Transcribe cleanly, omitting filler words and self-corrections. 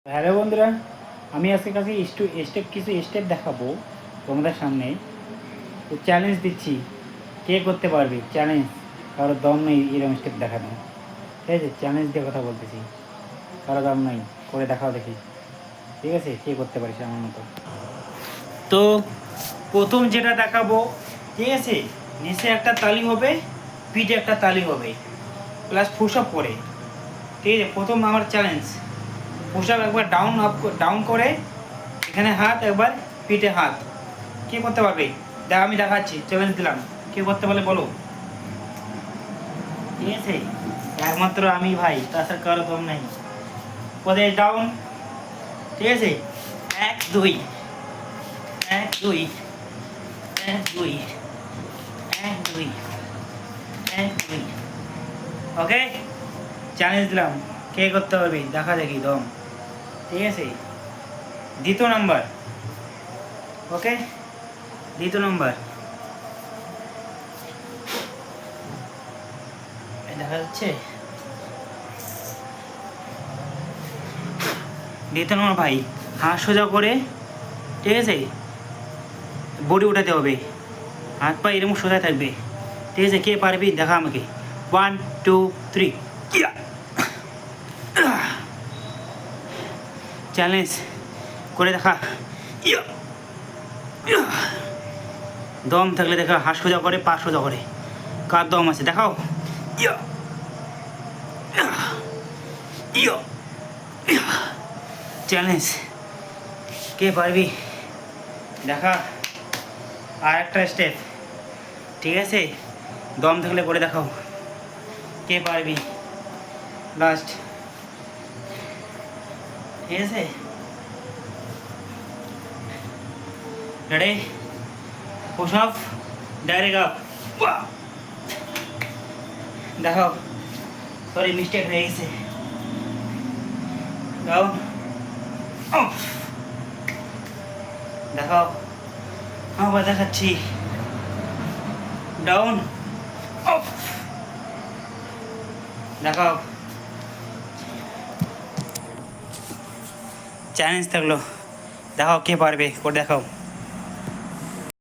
Hello বন্ধুরা, আমি আজকে কাছে কিছু স্টেপ দেখাবো তোমাদের সামনে। তো চ্যালেঞ্জ দিচ্ছি, কে করতে পারবে? চ্যালেঞ্জ, কারোর দম নেই এরকম স্টেপ দেখানো। ঠিক আছে, চ্যালেঞ্জ দিয়ে কথা বলতেছি, কারো দম নেই, করে দেখাও দেখি। ঠিক আছে, কে করতে পারিস আমার মতো? তো প্রথম যেটা দেখাবো, ঠিক আছে, নিচে একটা তালি হবে, পিঠে একটা তালি হবে, প্লাস পুশ আপ করে। ঠিক আছে, প্রথম আমার চ্যালেঞ্জ পুশ আপ একবার ডাউন করে, এখানে হাত, একবার পিঠে হাত। কে করতে পারবে? আমি দেখাচ্ছি, চ্যালেঞ্জ দিলাম, কে করতে পারলে বলো। ঠিক আছে, একমাত্র আমি ভাই, তাছাড়া কারো দম নাই। পদে ডাউন, ঠিক আছে, 1 2 1 2 1 2 1 2 1 2। ওকে, চ্যালেঞ্জ দিলাম, কে করতে পারবে দেখা দেখি দম। ঠিক আছে, দ্বিতীয় নাম্বার। ওকে, দ্বিতীয় নাম্বার দেখা যাচ্ছে। দ্বিতীয় নম্বর ভাই, হাত সোজা করে, ঠিক আছে, বডি উঠাতে হবে, হাত পা এরকম সোজা থাকবে। ঠিক আছে, কে পারবি দেখা আমাকে। 1 2 3। চ্যালেঞ্জ করে দেখা। দম থাকলে দেখা, হাত সোজা করে, পা সোজা করে। কার দম আছে দেখাও। চ্যালেঞ্জ, কে পারবি দেখা। আর একটা স্টেপ, ঠিক আছে, দম থাকলে করে দেখাও, কে পারবি। লাস্ট, ঠিক আছে, ready, push up, direct up, দেখাও। সরি, মিস্টেক হয়ে গেছে। ডাউন, দেখাও, আবার দেখাচ্ছি, ডাউন, দেখাও। চ্যালেঞ্জ থাকলো, দেখাও কে পারবে, করে দেখাও।